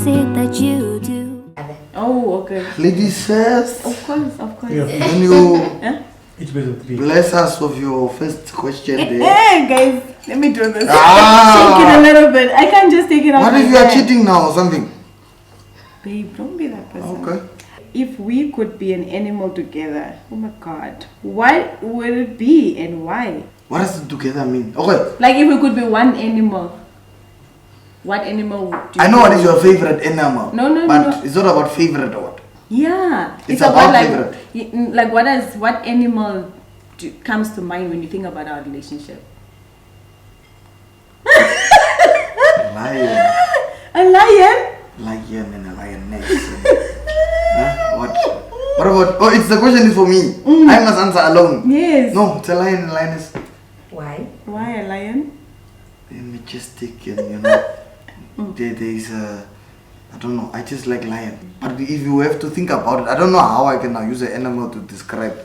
is it that you do? Oh, okay. Ladies first. Of course. Yeah. Can you It's better than 3. bless us with your first question there? Hey, guys, let me do this. Ah. Shake it a little bit. I can't just take it out. What if you are cheating now or something? Babe, don't be that person. Okay. If we could be an animal together, oh my god, what would it be and why? What does it together mean? Okay. Like if we could be one animal, what animal would you I know what is your favorite animal. No, but no. it's not about favorite or what. Yeah, It's about like favorite. like what animal comes to mind when you think about our relationship? Lion. A lion? Lion and a lioness. Huh? What? What about? Oh, it's the question is for me. I must answer alone. Yes. No, it's a lion and lioness. Why? Why a lion? They're majestic and you know, there is a. I don't know. I just like lion. But if you have to think about it, I don't know how I can now use an animal to describe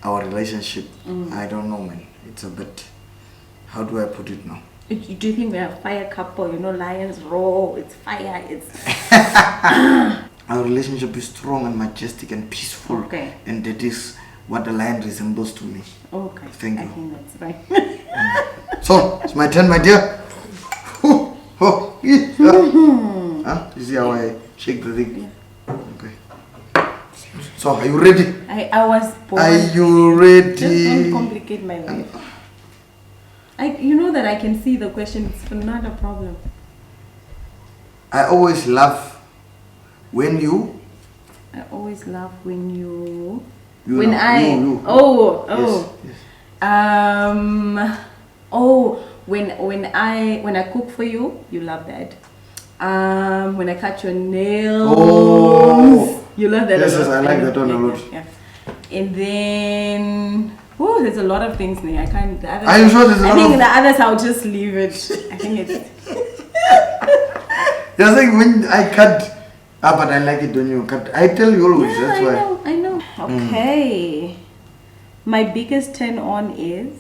our relationship. I don't know, man. It's a bit. How do I put it now? Do you think we're a fire couple? You know, lions roar. It's fire. It's Our relationship is strong and majestic and peaceful. Okay. And that is what the lion resembles to me. okay. Thank I you. think that's right. So, it's my turn, my dear. Huh? You see how I shake the thing? Okay. So, are you ready? I was born. Are you Just ready? don't complicate my life. You know that I can see the question. It's not a problem. I always love when you. I always love when you. You when know, I. you. Oh. Yes. When I cook for you, you love that. When I cut your nails, you love that. Yes, a lot. I like that one a lot. Yeah. And then, there's a lot of things there. I can't. The others, Are you sure there's a lot I think of- the others I'll just leave it. I think it's. You're saying when I cut. But I like it when you cut. I tell you always, Yeah, that's why. I know. Okay. My biggest turn on is.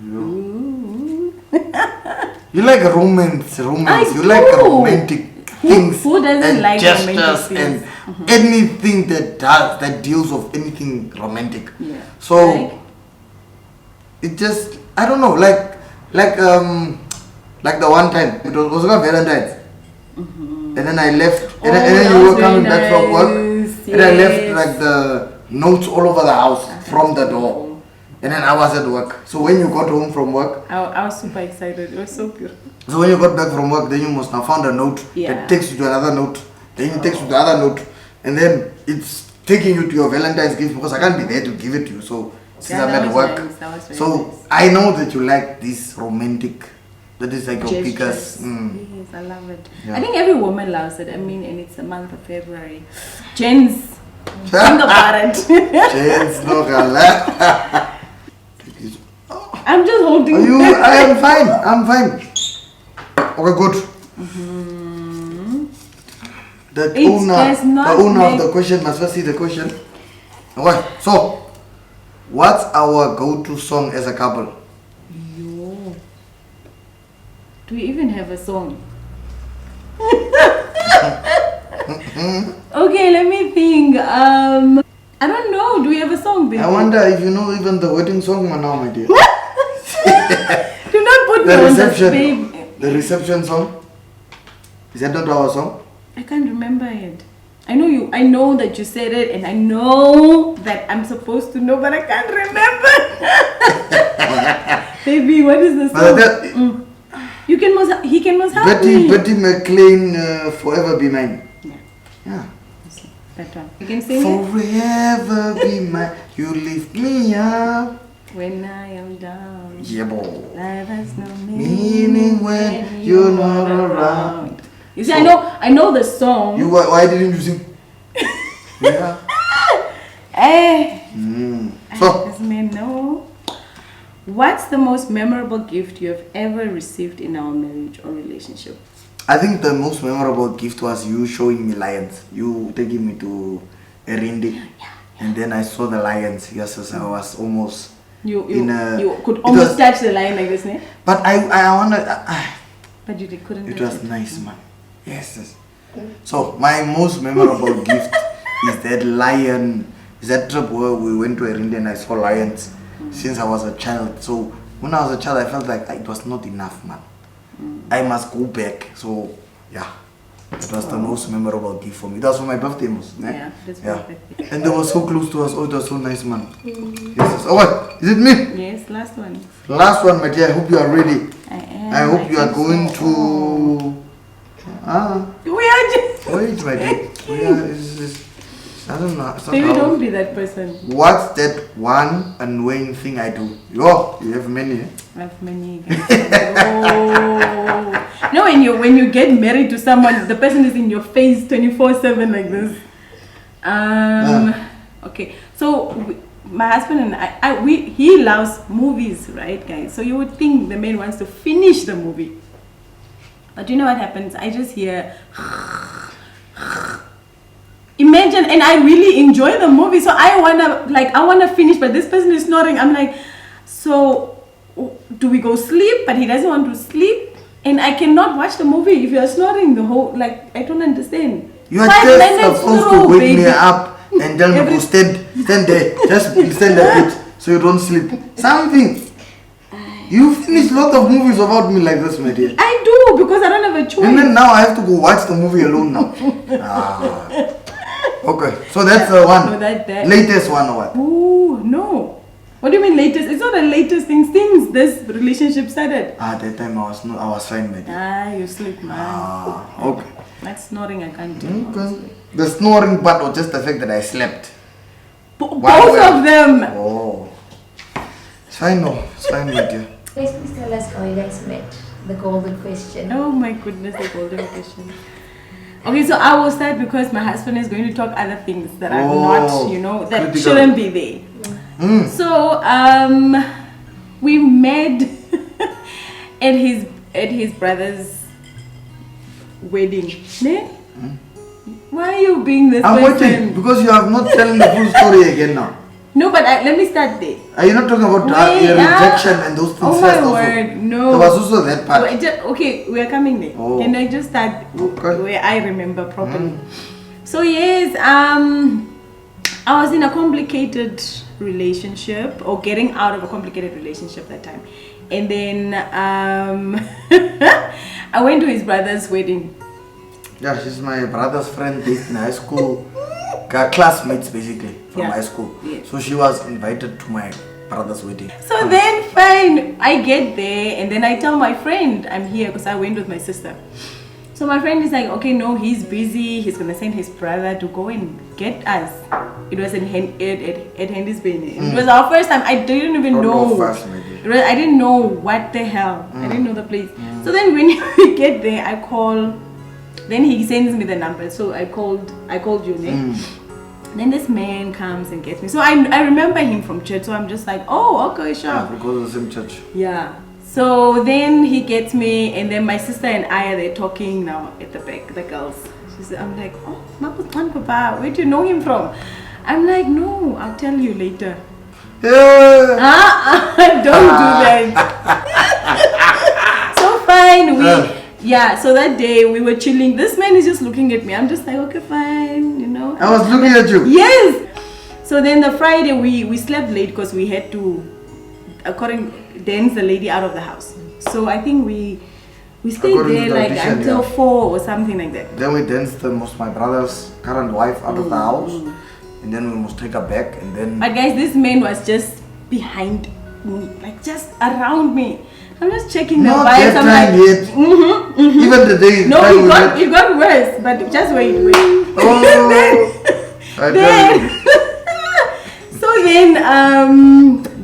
Ooh. You like romance. I You like do. romantic things. Who doesn't and like romantic gestures things? and anything that deals with anything romantic. Yeah. So Like? it just I don't know like the one time it was on Valentine's. And then I left and then you were coming back from work and I left like the notes all over the house from the door. And then I was at work. So when you got home from work, I was super excited. It was so beautiful. so when you got back from work, then you must have found a note that takes you to another note. Then you takes you to the other note. And then it's taking you to your Valentine's gift because I can't be there to give it to you. So since I'm that at was work. nice. That was very So nice. I know that you like this romantic. That is like your Gestures. biggest. Yes, I love it. Yeah. I think every woman loves it. I mean, and it's the month of February. Jens, think about it. Jens, no gala. I'm just holding. I am fine. I'm fine. Okay, good. The It owner does not of make- the question must first see the question. Okay, so what's our go-to song as a couple? Yo. Do we even have a song? Okay, let me think. I don't know. Do we have a song, baby? I wonder if you know even the wedding song now, my dear. Do not put me The on the reception. babe. The reception song. Is that not our song? I can't remember it. I know that you said it, and I know that I'm supposed to know, but I can't remember. Baby, what is the But song? He must help me. Betty McLean, Forever Be Mine. Yeah. That one. You can sing it. Forever be mine. You lift me up. When I am down. Yeah, boy. Life has no Meaning when you're not around. You see, So- I know the song. Why didn't you sing? Yeah. So, This man know. What's the most memorable gift you have ever received in our marriage or relationship? I think the most memorable gift was you showing me lions. You taking me to Erindi. And then I saw the lions. Yes, I was almost You could it almost was- touch the lion like this, ne? But I wonder. But you couldn't. It touch was nice, man. Yes. So my most memorable gift is that lion. Is that trip where we went to Erindia and I saw lions since I was a child. So when I was a child, I felt like it was not enough, man. I must go back. So yeah, it was the most memorable gift for me. That was for my birthday, most. Yeah, that's my birthday. And they were so close to us. Oh, it was so nice, man. Yes. Oh, what? Is it me? Yes, last one. Last one, my dear. I hope you are ready. I am. I hope you are think going so. to. We are just. Wait, my dear. I don't know. Maybe don't be that person. What's that one annoying thing I do? Yo, you have many. Eh? I have many. Oh. No, when you get married to someone, the person is in your face 24/7 like this. Okay. So my husband and he loves movies, right, guys? So you would think the man wants to finish the movie, but you know what happens? I just hear. Imagine, and I really enjoy the movie, so I wanna finish, but this person is snoring. I'm like, so do we go sleep? But he doesn't want to sleep, and I cannot watch the movie if you're snoring the whole. Like, I don't understand. You are just supposed to wake me up and tell me to stand there, just stand there, so you don't sleep. Something. You finish a lot of movies about me like this, my dear. I do, because I don't have a choice. And then now I have to go watch the movie alone now. Okay, so that's the one. No, that. Latest one or what? Ooh, no. What do you mean latest? It's not the latest thing since this relationship started. That time I was fine, my dear. You sleep, man. Okay. That's snoring, I can't do. Okay. The snoring part or just the fact that I slept? Both of them. Oh. It's fine, no. It's fine, my dear. Please tell us how you guys met. The golden question. Oh my goodness, the golden question. Okay, so I will start because my husband is going to talk other things that are not, that critical. shouldn't be there. So, we met at his brother's wedding. Ne? Why are you being this I'm person? waiting because you have not telling the full story again now. No, but let me start there. Are you not talking about rejection and those things? Oh my word, no. There was also that part. Okay, we are coming there. Oh. Can I just start where I remember properly? So yes, I was in a complicated relationship, or getting out of a complicated relationship that time. And then I went to his brother's wedding. Yeah, she's my brother's friend based in high school. Classmates basically from high school. Yeah. So she was invited to my brother's wedding. So then fine, I get there and then I tell my friend I'm here because I went with my sister. So my friend is like, okay, no, he's busy. He's gonna send his brother to go and get us. It was at Hendy's wedding. It was our first time. I didn't even know. I didn't know what the hell. I didn't know the place. So then when we get there, I call. Then he sends me the number. So I called you, Nick. Then this man comes and gets me. So I remember him from church. So I'm just like, oh, okay, sure. Yeah, we go to the same church. Yeah. So then he gets me, and then my sister and I are there talking now at the back, the girls. I'm like, oh, Mapuswan Papa, where do you know him from? I'm like, no, I'll tell you later. Don't do that. So fine, so that day we were chilling. This man is just looking at me. I'm just like, okay, fine, I was looking at you. Yes. So then the Friday we slept late because we had to, dance the lady out of the house. So I think we stayed there like until 4 or something like that. Then we danced my brother's current wife out of the house. And then we must take her back and then... But guys, this man was just behind me, like just around me. I'm just checking the vibes. I'm like, Even the day... No, it got worse, but just wait. Oh, So then,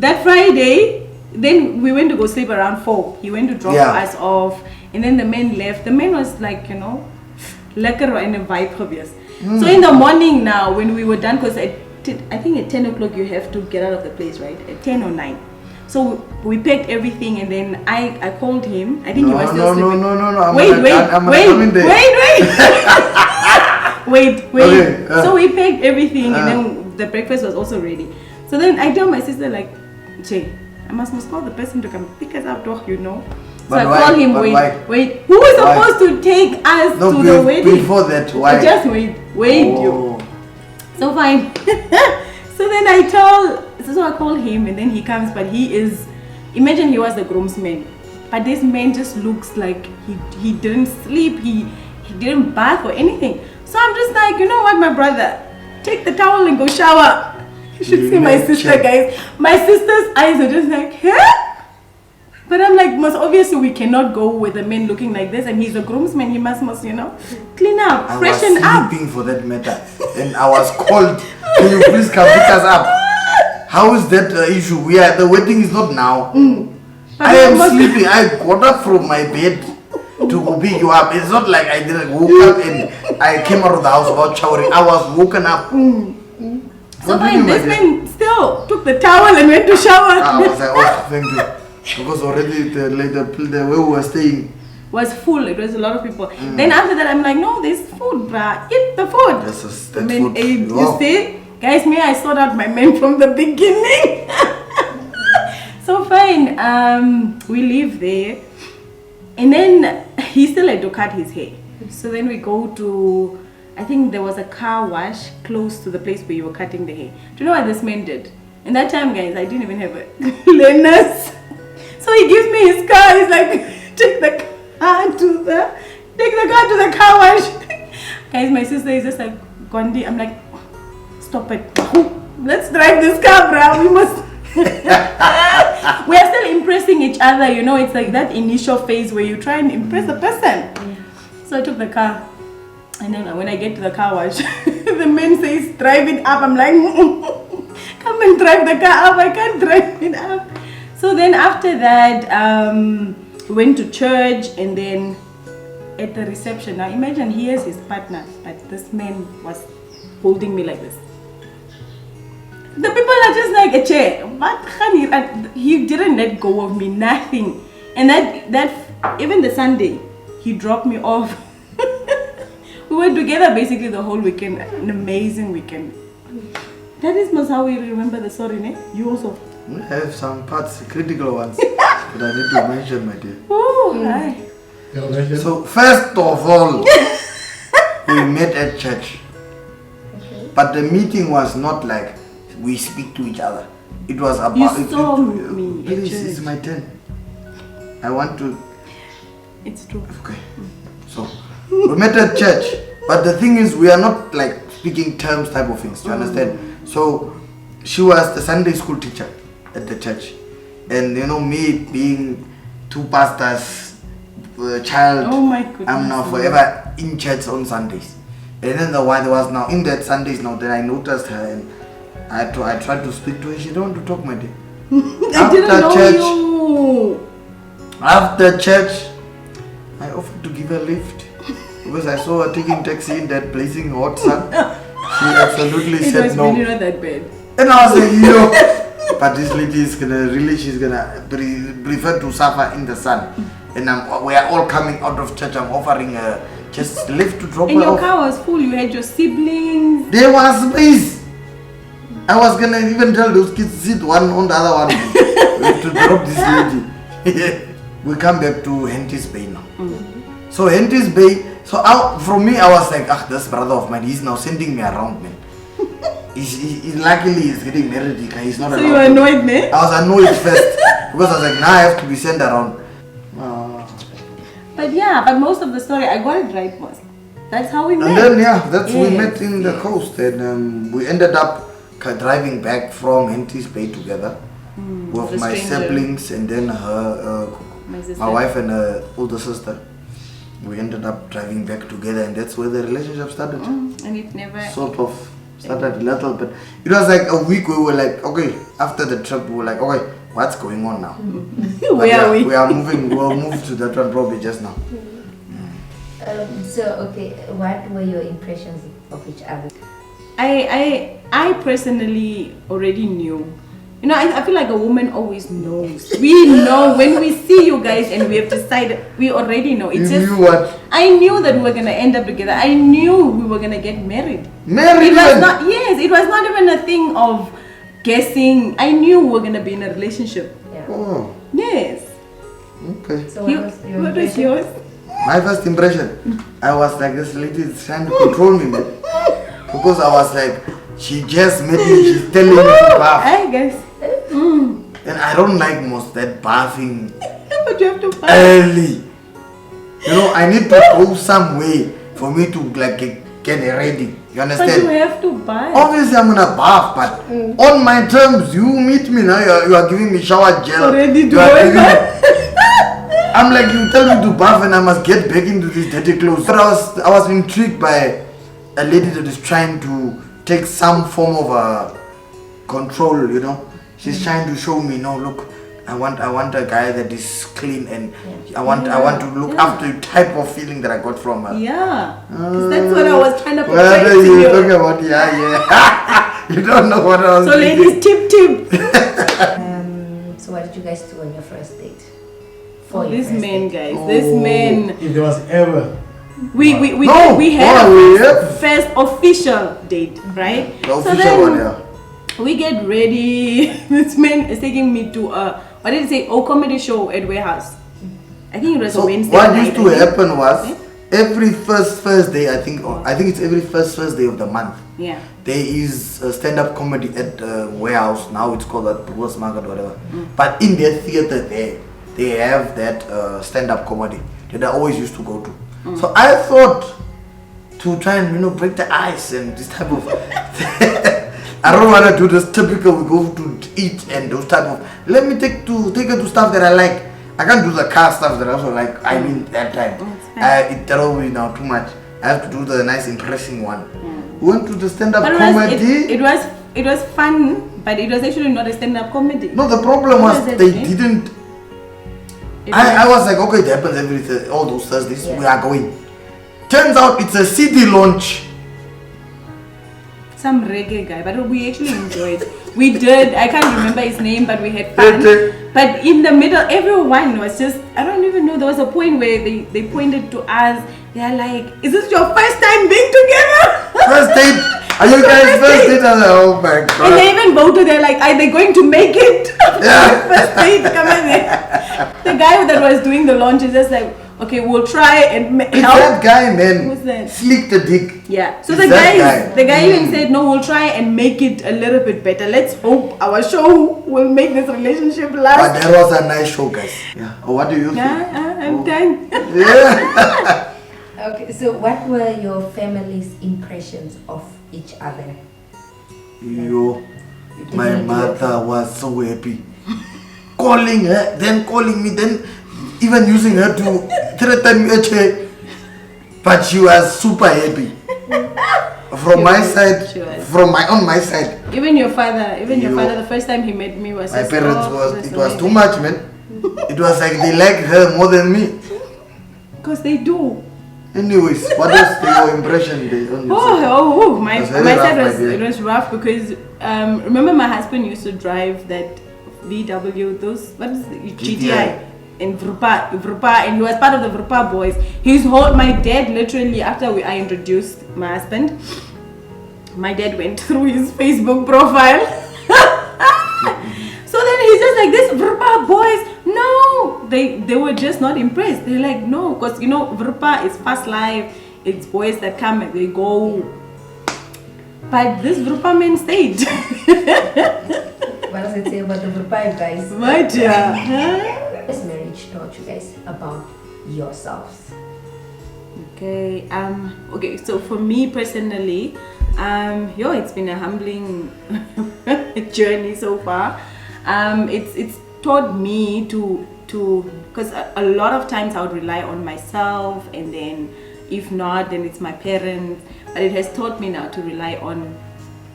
that Friday, then we went to go sleep around 4. He went to drop us off, and then the man left. The man was like, lekker in a vibe obvious. So in the morning now, when we were done, because I think at 10 o'clock you have to get out of the place, right? At 10 or 9. So we packed everything, and then I called him. I think he was still sleeping. No. Wait. Wait. Okay, So we packed everything, and then the breakfast was also ready. So then I tell my sister like, Jay, I must call the person to come pick us up, So I But call why? him, But wait, why? wait. Who is Why? supposed to take us No, to the wedding? before that, why? Just wait, you. Oh. So fine. So then so I call him and then he comes, but he is, imagine he was the groomsman. But this man just looks like he didn't sleep, he didn't bath or anything. So I'm just like, you know what, my brother, take the towel and go shower. You should see my sister, guys. My sister's eyes are just like, huh? But I'm like, most obviously we cannot go with a man looking like this, and he's a groomsman. He must, clean up, freshen up. I was sleeping for that matter, and I was called. Can you please come pick us up? How is that issue? The wedding is not now. I am sleeping. I got up from my bed to pick you up. It's not like I didn't woke up and I came out of the house without showering. I was woken up. So fine, this man still took the towel and went to shower. I was like, oh, thank you. Because already the way we were staying was full. It was a lot of people. Then after that, I'm like, no, there's food, bruh. Eat the food. that's The that men food. ate. Wow. You see? Guys, I sort out my men from the beginning. So fine, we live there. And then he still had to cut his hair. So then we go to, I think there was a car wash close to the place where you were cutting the hair. Do you know what this man did? In that time, guys, I didn't even have a cleaners. So he gives me his car. He's like, take the car to the car wash. Guys, my sister is just like, Gondi. I'm like, stop it. Let's drive this car, bro. We must. We are still impressing each other, it's like that initial phase where you try and impress the person. So I took the car, and then when I get to the car wash, the man says drive it up. I'm like, come and drive the car up. I can't drive it up. So then after that, we went to church, and then at the reception, now imagine he has his partner, but this man was holding me like this. The people are just like a chair. But he didn't let go of me, nothing. And that even the Sunday, he dropped me off. We were together basically the whole weekend. An amazing weekend. That is most how we remember the story, ne? You also. I have some parts, critical ones, that I need to mention, my dear. Oh, hi. So first of all, we met at church. Okay. But the meeting was not like we speak to each other. It was about. You saw me at Please, church. it's my turn. I want to. It's true. Okay. So we met at church, but the thing is, we are not like speaking terms type of things. Do you understand? So she was the Sunday school teacher at the church, and me being two pastors, child. Oh my goodness. I'm now forever in church on Sundays. And then there was now in that Sundays now that I noticed her, and I tried to speak to her. She don't want to talk, my dear. I didn't know you. After church, I offered to give her a lift because I saw her taking taxi in that blazing hot sun. She absolutely said It no. was really not that bad. And I was like, but this lady is she's gonna prefer to suffer in the sun. And we are all coming out of church. I'm offering her just lift to drop And her your off. car was full. You had your siblings. There was space. I was gonna even tell those kids sit one on the other one. We have to drop this lady. We come back to Henty's Bay now. So Henty's Bay. So from me, I was like, this brother of mine, he's now sending me around, man. He's luckily he's getting married. He's not. So allowed you were to. annoyed, ne? I was annoyed first because I was like, now I have to be sent around. But most of the story, I got it right most. That's how we met. And then we met in the coast, and we ended up driving back from Henty's Bay together with the my stranger. siblings and then her, sister. my wife and her older sister. We ended up driving back together, and that's where the relationship started. And it never. Sort of started a little bit. It was like a week. We were like, okay. After the trip, we were like, okay, what's going on now? Where are we? We are moving. We'll move to that one probably just now. What were your impressions of each other? I personally already knew. I feel like a woman always knows. We know when we see you guys and we have decided, we already know. It's You just, knew what? I knew that we were going to end up together. I knew we were going to get married. Married? It was not, yes, it was not even a thing of guessing. I knew we were going to be in a relationship. Yeah. Oh. Yes. Okay. So what was your What was impression? yours? My first impression, I was like, this lady is trying to control me, man. Because I was like, she just made me, she's telling me to bath. I guess. And I don't like most that bathing But you have to buy. early. You know, I need to go some way for me to like get ready. You But you understand? have to buy. Obviously, I'm gonna bath, but on my terms, you meet me now. You are giving me shower gel. Already You are doing giving that. I'm like, you tell me to bath and I must get back into these dirty clothes. But I was intrigued by a lady that is trying to take some form of a control, you know. She's trying to show me, no, look, I want a guy that is clean and I want to look after the type of feeling that I got from her. Yeah. 'Cause that's what I was trying to What portray are to you you. talking about? Yeah. You don't know what I was So thinking. ladies, tip. So what did you guys do on your first date? Oh, your this first man, date? guys. This man. If there was ever. We No, had we a had- first official date, right? The official one, yeah. We get ready. This man is taking me to what did he say? Oh, comedy show at Warehouse. I think it was a So Wednesday what night. used to I think. happen was Yeah. every first day, I think it's every first day of the month. Yeah. There is a stand-up comedy at Warehouse. Now it's called at Brewers Market, whatever. But in their theater there, they have that stand-up comedy that I always used to go to. So I thought to try and break the ice and this type of. I don't want to do this typical we go to eat and those type of. Let me take her to stuff that I like. I can't do the car stuff that I also like. I mean that time. That will be now too much. I have to do the nice impressing one. We went to the stand-up But comedy. it was fun, but it was actually not a stand-up comedy. No, the problem What was was it they again? didn't. It I was like, okay, it happens all those Thursdays. Yeah. We are going. Turns out it's a CD launch. some reggae guy, but we actually enjoyed. We did. I can't remember his name, but we had fun. But in the middle, everyone was just. I don't even know. There was a point where they pointed to us. They're like, "Is this your first time being together?" First date. Are you guys first date? I was like, oh my And god. they even voted. They're like, "Are they going to make it?" Yeah. First date, come on there. The guy that was doing the launch is just like, "Okay, we'll try and It's help." that guy, man. Who's that? Slick the dick. Yeah. So It's the that the guy. guy even said, "No, we'll try and make it a little bit better. Let's hope our show will make this relationship But last." that was a nice show, guys. Yeah. Oh, what do you think? Yeah, I'm done. Yeah. Okay, so what were your family's impressions of each other? Yo, my Definitely mother was so happy. Calling her, then calling me, then even using her to threaten me a chair. But she was super happy. From my side, She was. on my side. Even your father, Yo. the first time he met me was My just, parents that's it was too amazing. much, man. It was like they like her more than me. Because they do. Anyways, what was your impression on yourself? My It was very my rough, side my was dear. it was rough because remember my husband used to drive that VW, those what is it, GTI in Vrupa, and he was part of the Vrupa boys. My dad literally after I introduced my husband, my dad went through his Facebook profile. So then he's just like, this Vrupa boys, no, they were just not impressed. They're like, no, because Vrupa is fast life. It's boys that come and they go. But this Vrupa man stayed. What does it say about the Vrupai guys? But yeah. What has marriage taught you guys about yourselves? Okay. Okay. So for me personally, it's been a humbling journey so far. It's taught me to because a lot of times I would rely on myself, and then if not, then it's my parents. But it has taught me now to rely on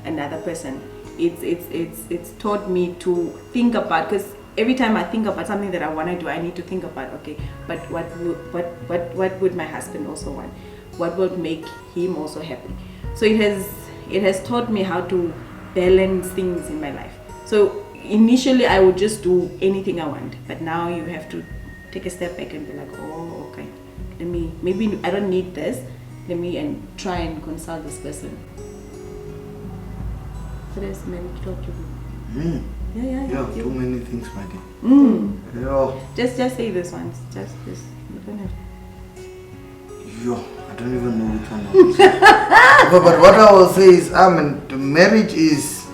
another person. It's taught me to think about, because every time I think about something that I want to do, I need to think about, okay, but what would my husband also want? What would make him also happy? So it has taught me how to balance things in my life. So initially I would just do anything I want, but now you have to take a step back and be like, oh, okay, maybe I don't need this. Let me try and consult this person. So that's marriage taught you. Yeah, too many things, my dear. Yeah. Just say this once. Just this. Yo, I don't even know which one. but what I will say is, marriage is,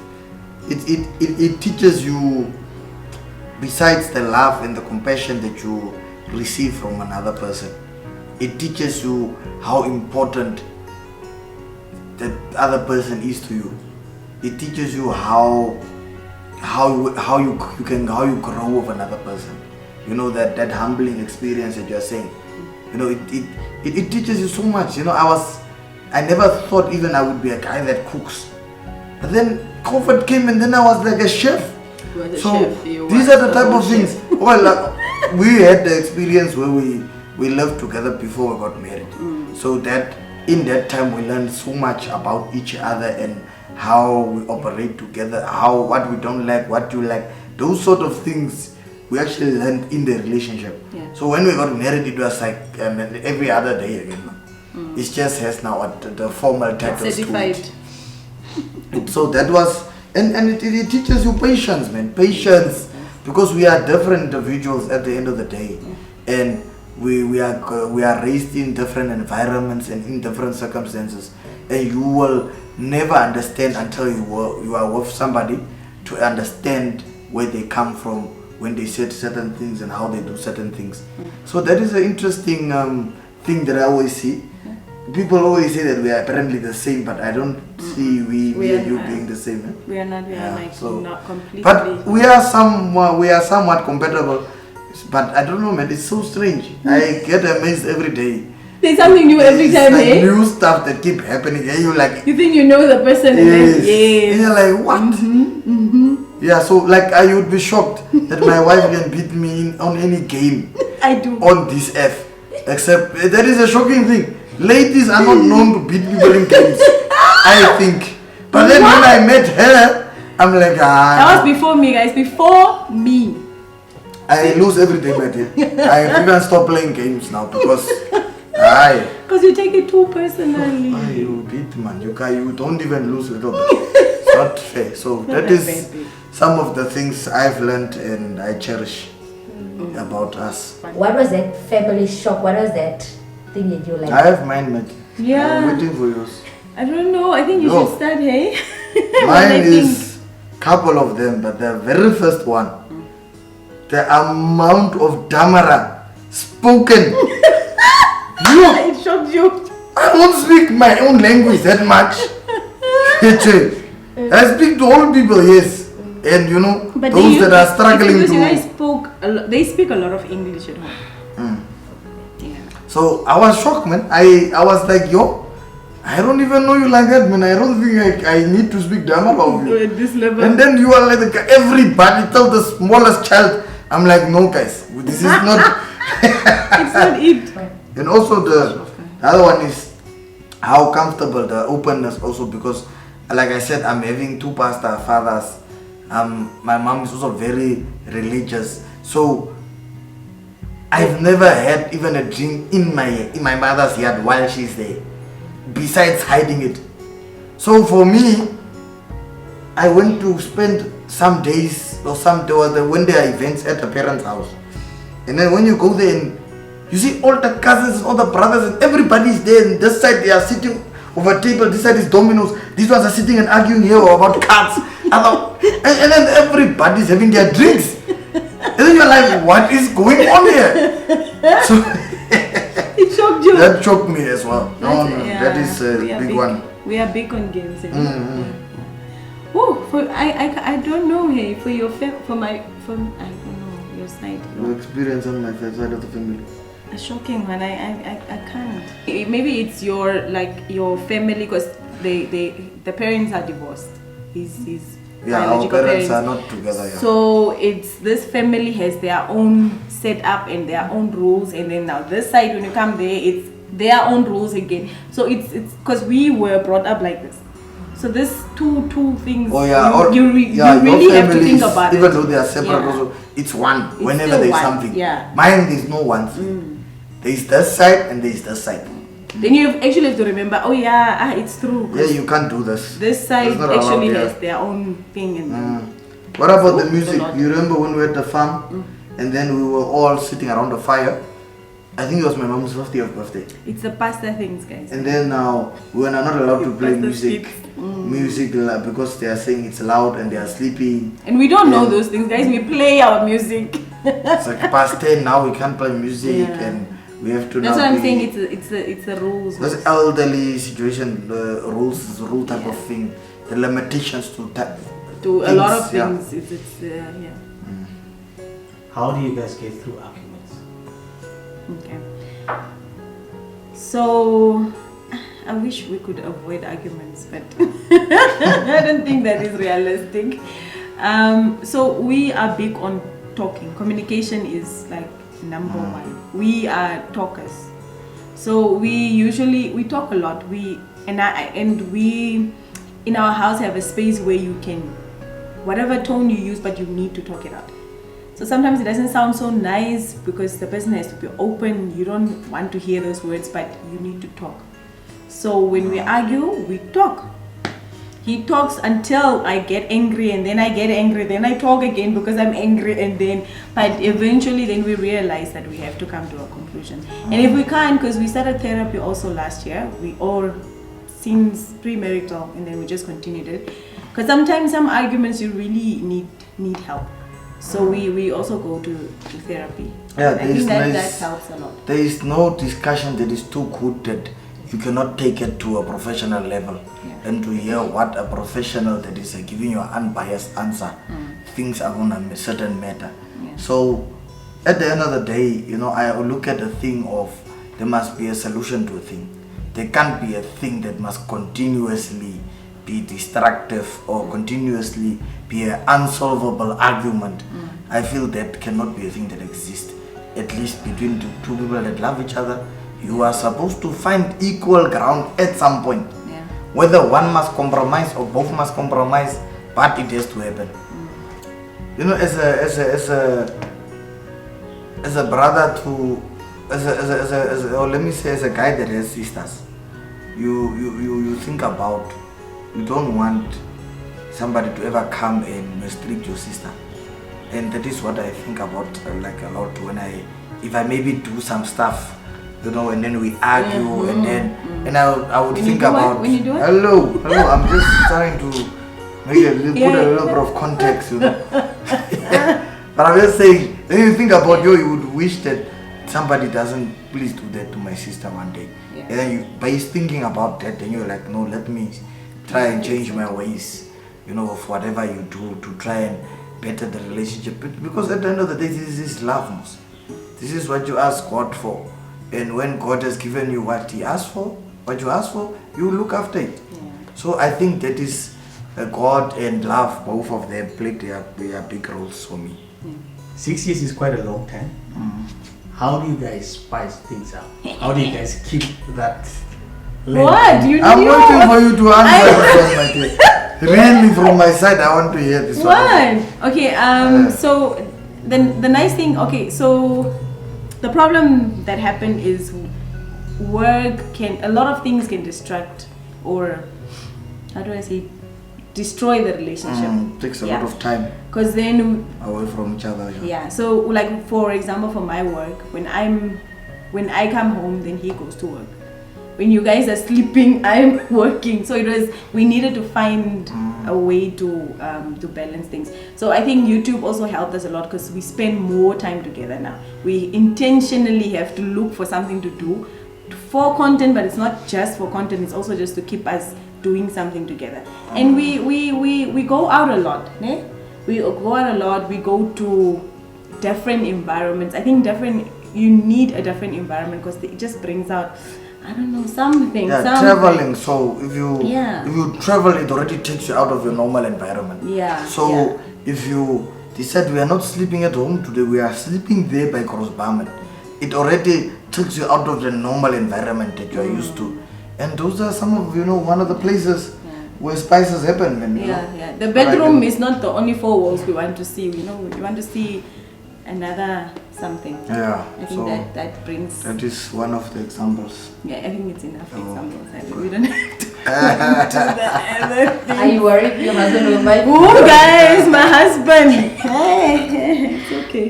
it teaches you, besides the love and the compassion that you receive from another person, it teaches you how important that other person is to you. It teaches you how you grow with another person. You know, that humbling experience that you're saying. You know, it teaches you so much. You know, I never thought even I would be a guy that cooks. But then COVID came and then I was like a chef. These are the type of things. Well, we had the experience where we lived together before we got married. So that in that time we learned so much about each other and how we operate together, what we don't like, what you like, those sort of things we actually learned in the relationship. Yeah. So when we got married, it was like every other day again. It just has now the formal titles to it. So that was, and it teaches you patience, man. Patience, because we are different individuals at the end of the day, and we are raised in different environments and in different circumstances, and you will never understand until you are with somebody to understand where they come from when they say certain things and how they do certain things. So that is an interesting thing that I always see. People always say that we are apparently the same, but I don't see we and you being the same. Eh? We are not. We are not completely. But we are somewhat compatible. But I don't know, man. It's so strange. I get amazed every day. There's something new every time, like eh? New stuff that keep happening. And you like. You think you know the person, and then And you're like, what? Yeah. So like, I would be shocked that my wife can beat me on any game. I do. On this F, except that is a shocking thing. Ladies are not known to beat people in games, I think. But then when I met her, I'm like, That was before me, guys. Before me. I lose every day, my dear. I even stop playing games now because Because you take it too personally. You beat, man. You don't even lose a little bit. It's not fair. So that is some of the things I've learned and I cherish about us. What was that family shock? What was that thing that you like? I have mine, mate. Yeah. I'm waiting for yours. I don't know. I think you should start, hey? Mine is couple of them, but the very first one, the amount of Damara spoken. It shocked you. I don't speak my own language that much. I speak to all people, yes. And you know, but those that are struggling because to... you guys they speak a lot of English at home. Yeah. So I was shocked, man. I was like, yo, I don't even know you like that, man. I don't think I need to speak Damara of you. At this level. And then you are like, everybody tell the smallest child. I'm like, no guys, this is not... It's not it. And also the other one is how comfortable the openness also, because like I said, I'm having two pastor fathers. My mom is also very religious, so I've never had even a drink in my mother's yard while she's there, besides hiding it. So for me, I went to spend some days or when there are events at the parents' house, and then when you go there and you see all the cousins, all the brothers, and everybody's there. And this side they are sitting over a table. This side is dominoes. These ones are sitting and arguing here about cards. and then everybody's having their drinks. And then you're like, what is going on here? So it shocked you. That shocked me as well. No, that is a big one. We are big on games. Oh, I don't know. Hey, for your I don't know your side. Your experience on my side of the family. A shocking one. I can't. Maybe it's your family, because the parents are divorced. His our parents are not together. Yeah. So it's this family has their own setup and their own rules, and then now this side when you come there, it's their own rules again. So it's because we were brought up like this. So this two things. Oh yeah, you really have to think about even it. Even though they are separate, also it's one. It's whenever there's something. Yeah. Mine there's no one. There is this side and there is this side. Then you actually have to remember. Oh yeah, it's true. Yeah, you can't do this. This side actually has their own thing in them. What about the So music? lot. You remember when we were at the farm and then we were all sitting around the fire? I think it was my mom's 50th birthday. It's the pasta things, guys. And then now we are not allowed to play Pasta music. skits. Because they are saying it's loud and they are sleeping. And we don't know those things, guys. We play our music. It's like past 10 now, we can't play music Yeah. and we have to That's now what I'm be- saying. It's a rules. This elderly situation, the rules is a rule type of thing. The limitations to To a lot of yeah. things. It's yeah. How do you guys get through arguments? Okay. So I wish we could avoid arguments, but I don't think that is realistic. So we are big on talking. Communication is like number one. We are talkers. So we talk a lot. We in our house have a space where you can, whatever tone you use, but you need to talk it out. So sometimes it doesn't sound so nice because the person has to be open. You don't want to hear those words, but you need to talk. So when we argue, we talk. He talks until I get angry, and then I get angry, then I talk again because I'm angry, and then, but eventually then we realize that we have to come to a conclusion. And if we can't, because we started therapy also last year, we all since premarital, and then we just continued it. Because sometimes some arguments you really need help. So we also go to therapy. Yeah, I think that helps a lot. There is no discussion that is too good that you cannot take it to a professional level. Yeah. And to hear what a professional that is giving you an unbiased answer thinks on a certain matter. Yeah. So at the end of the day, I look at the thing of there must be a solution to a thing. There can't be a thing that must continuously be destructive or continuously be an unsolvable argument. I feel that cannot be a thing that exists. At least between two people that love each other, you are supposed to find equal ground at some point. Yeah. Whether one must compromise or both must compromise, but it has to happen. As a brother to, or let me say, as a guy that has sisters, you think about, you don't want somebody to ever come and restrict your sister. And that is what I think about like a lot when if I maybe do some stuff, and then we argue and I would When think you do about what? When you do what? hello, I'm just trying to put a little bit of context, But I'm just saying, then you think about you would wish that somebody doesn't please do that to my sister one day. Yeah. And then by thinking about that, then you're like, no, let me try and change my ways, of whatever you do to try and better the relationship. Because at the end of the day, this is love, Mos. This is what you ask God for. And when God has given you what He asked for, what you ask for, you look after it. Yeah. So I think that is God and love, both of them play their big roles for me. 6 years is quite a long time. How do you guys spice things up? How do you guys keep that length? What? I'm waiting for you to answer this one, my dear. Really, from my side, I want to hear this one. What? Okay, so the nice thing, okay, so the problem that happened is a lot of things can distract or, how do I say, destroy the relationship. Takes a lot of time Because then, away from each other. yeah, so like for example, for my work, when I come home, then he goes to work. When you guys are sleeping, I'm working. So we needed to find a way to balance things. So I think YouTube also helped us a lot because we spend more time together now. We intentionally have to look for something to do for content, but it's not just for content. It's also just to keep us doing something together. And we go out a lot. Ne? We go out a lot. We go to different environments. I think you need a different environment because it just brings out, I don't know, something. Traveling. So if you travel, it already takes you out of your normal environment. Yeah. So if you decide we are not sleeping at home today, we are sleeping there by Crossbarman, it already takes you out of the normal environment that you are used to. And those are some of one of the places where spices happen. Man, The bedroom is not the only four walls we want to see. We want to see another something. Yeah. I think that brings. That is one of the examples. Yeah, I think it's enough examples. We don't have to. the other thing. Are you worried your husband will mind? Oh, guys, my husband. Hey, it's okay.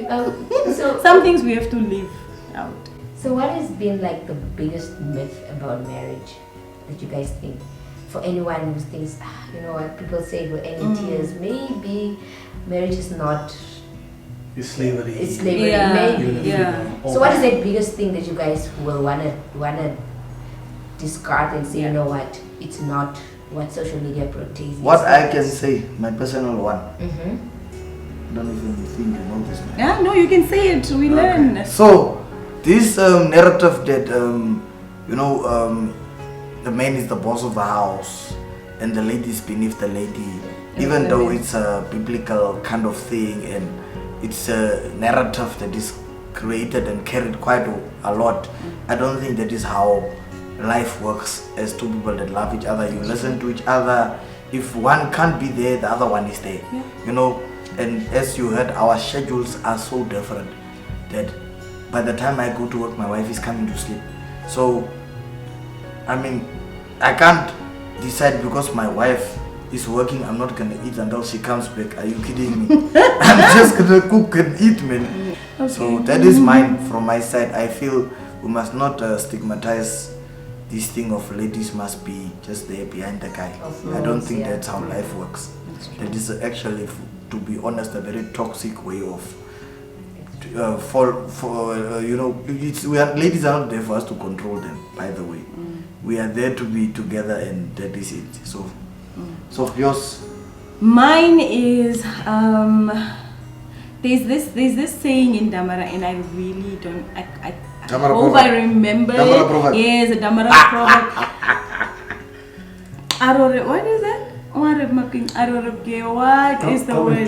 So Some things we have to leave out. So what has been like the biggest myth about marriage that you guys think? For anyone who thinks, you know what, people say with any tears, maybe marriage is not, It's slavery. it's slavery, Yeah. maybe. Yeah. So what is the biggest thing that you guys will wanna discard and say, you know what, it's not what social media portrays? What I can say, my personal one. Mm-hmm. I don't even think you know this, man. Yeah, no, you can say it. We learn. So, this narrative that, the man is the boss of the house and the lady is beneath the lady, even though it's a biblical kind of thing and it's a narrative that is created and carried quite a lot. I don't think that is how life works as two people that love each other. You listen to each other. If one can't be there, the other one is there. Yeah. You know, and as you heard, our schedules are so different that by the time I go to work, my wife is coming to sleep. So, I mean, I can't decide because my wife is working, I'm not gonna eat until she comes back. Are you kidding me? I'm just gonna cook and eat, man. Okay. So that is mine from my side. I feel we must not stigmatize this thing of ladies must be just there behind the guy. I don't think Yeah. that's how life works. That is actually, to be honest, a very toxic way of ladies are not there for us to control them, by the way. We are there to be together and that is it. So yours. Mine is there's this saying in Damara and I really don't I Damara hope proverb. I remember Damara it. proverb. Yes, a Damara proverb. Arore, what is that? What is the word?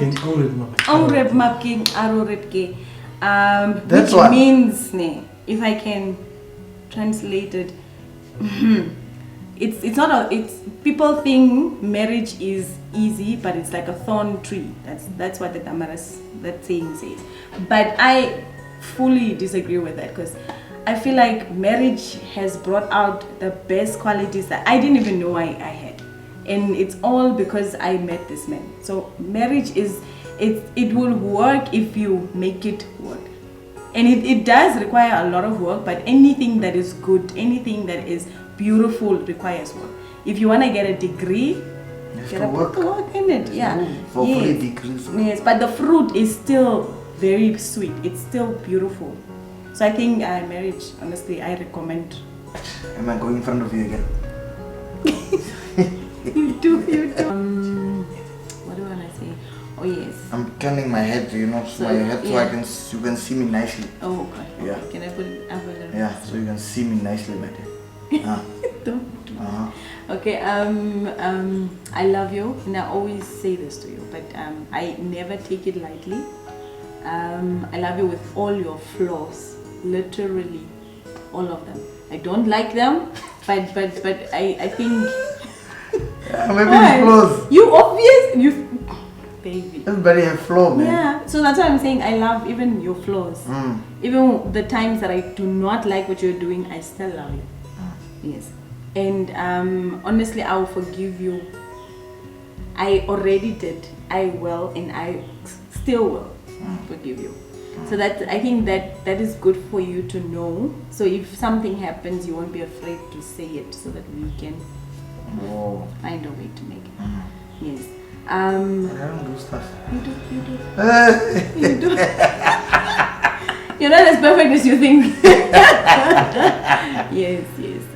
Onrep mapping arorepke. That's Which one. means if I can translate it, it's not it's people think marriage is easy, but it's like a thorn tree. That's what the Damaras that saying says. But I fully disagree with that because I feel like marriage has brought out the best qualities that I didn't even know I had. And it's all because I met this man. So marriage it will work if you make it work. And it does require a lot of work, but anything that is good, anything that is beautiful requires work. If you want to get a degree, You have to work. work in it. Yeah. For Yes. 3 degrees. Yes, but the fruit is still very sweet. It's still beautiful. So I think marriage, honestly, I recommend. Am I going in front of you again? You do. What do I want to say? Oh yes. I'm turning my head, so So, my head so yeah. you can see me nicely. Oh, okay. Yeah. Can I put it up a little? Yeah, so you can see me nicely, my dear. Don't. Uh-huh. Okay. I love you, and I always say this to you, but I never take it lightly. I love you with all your flaws, literally, all of them. I don't like them, but I think. Yeah, maybe Why? it's flaws. You baby. Everybody have flaw, man. Yeah, so that's why I'm saying I love even your flaws. Even the times that I do not like what you're doing, I still love you. Yes. And honestly, I will forgive you. I already did. I will, and I still will forgive you. So I think that is good for you to know. So if something happens, you won't be afraid to say it, so that we can Oh. find a way to make it. Yes. I don't do stuff. You do. You do. You're not as perfect as you think. Yes.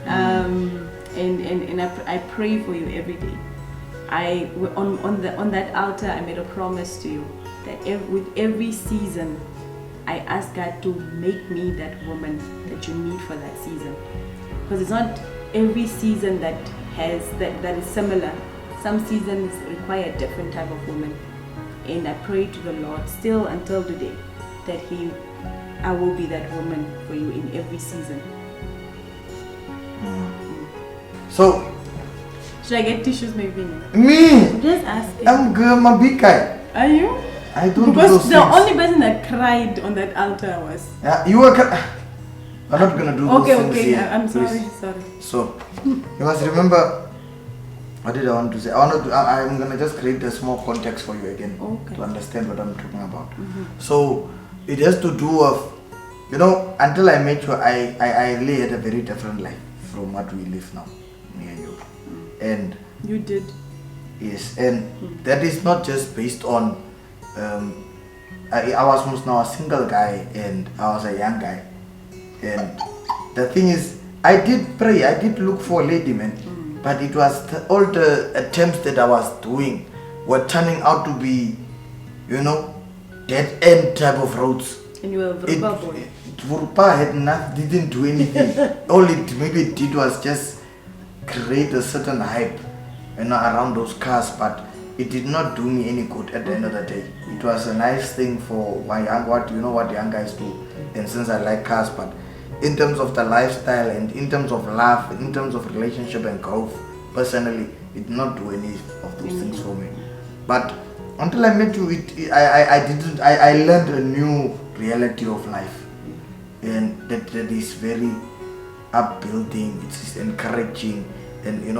And I pray for you every day. On that altar, I made a promise to you that with every season, I ask God to make me that woman that you need for that season. Because it's not every season that is similar. Some seasons require a different type of woman. And I pray to the Lord still until today that I will be that woman for you in every season. So, Should I get tissues maybe? me, I'm just asking. I'm good, I'm a big guy. Are you? I don't do Because those the things. only person that cried on that altar was. Yeah, you are. I'm not gonna do those things Okay. here, I'm sorry. please. So, you must remember, What did I want to say? I'm gonna just create a small context for you again to understand what I'm talking about. So it has to do with, until I met you, I led a very different life from what we live now, me and you. And you did. Yes, and that is not just based on. I was most now a single guy and I was a young guy, and the thing is, I did pray, I did look for a lady, man. But it was all the attempts that I was doing were turning out to be, dead end type of roads. And you were a Vrupa boy. Vrupa didn't do anything. All it maybe did was just create a certain hype, around those cars. But it did not do me any good at the end of the day. It was a nice thing for my what young guys do, and since I like cars, but in terms of the lifestyle and in terms of love, in terms of relationship and growth, personally, it did not do any of those things for me. But until I met you, I learned a new reality of life, and that is very upbuilding. It is encouraging, and it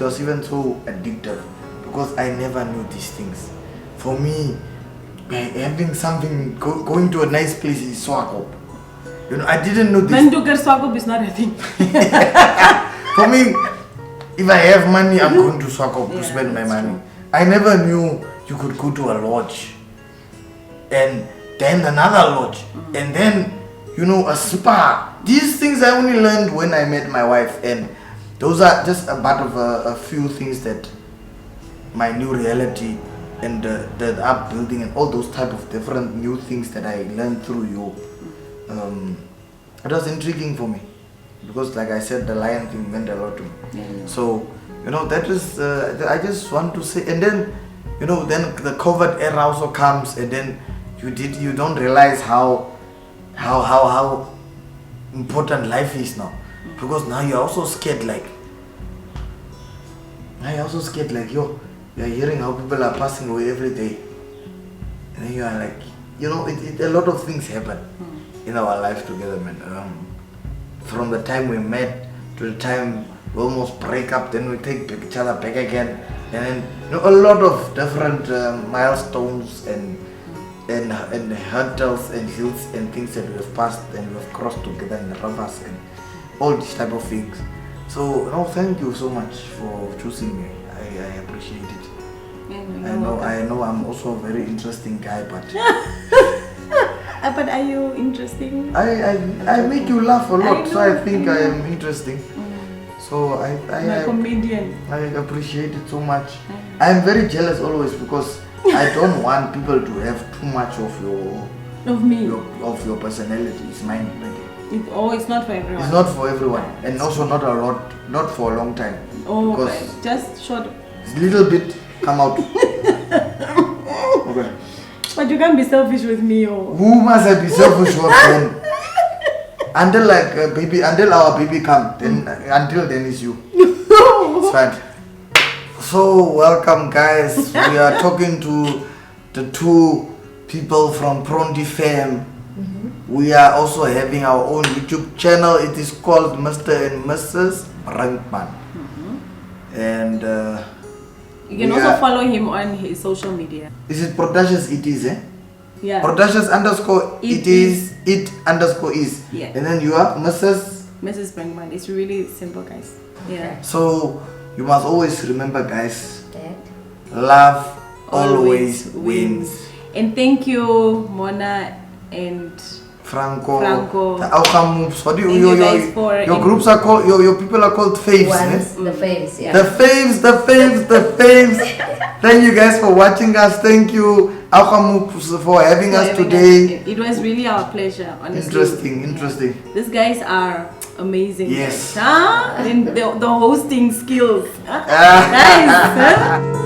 was even so addictive because I never knew these things. For me, having something, going to a nice place is swag. I didn't know this. When to get swag is not a thing. For me, if I have money, I'm going to Swakop to spend my money. True. I never knew you could go to a lodge and then another lodge and then, a spa. These things I only learned when I met my wife, and those are just a part of a few things that my new reality and the upbuilding and all those type of different new things that I learned through you. It was intriguing for me because, like I said, the lion thing meant a lot to me. So, that is, I just want to say, and then, then the COVID era also comes, and then you don't realize how important life is now, because now you're also scared, you're hearing how people are passing away every day, and then you are like, a lot of things happen in our life together, man. From the time we met to the time we almost break up, then we take each other back again, and then a lot of different milestones and hurdles and hills and things that we have passed and we have crossed together in the rivers and all these type of things. So thank you so much for choosing me. I appreciate it. I know I'm also a very interesting guy, but but are you interesting? I make you laugh a lot, so I think I am interesting. So I'm a comedian. I appreciate it so much. I'm very jealous always because I don't want people to have too much of your personality. It's mine. It's not for everyone. It's not for everyone, and also not a lot, not for a long time. Oh, because just short. Little bit come out. Okay. But you can't be selfish with me, oh. Who must I be selfish with then? Until until our baby come, then until then is you. It's fine. So welcome, guys. We are talking to the two people from Pronti Fam. We are also having our own YouTube channel. It is called Mr. and Mrs. Brinkmans. And you can also follow him on his social media. Is it Protasius it is, Yeah. Protasius _ it is it _ Yeah. And then you are Mrs. Brinkmans. It's really simple, guys. Yeah. So you must always remember, guys, love always wins. And thank you, Mona and Franco. The outcome moves. What do you your groups are called, your people are called faves, The faves, yeah. The faves. Thank you guys for watching us. Thank you, Outcome moves, for having us today. It was really our pleasure, honestly. Interesting. These guys are amazing. Yes. And the hosting skills. Guys.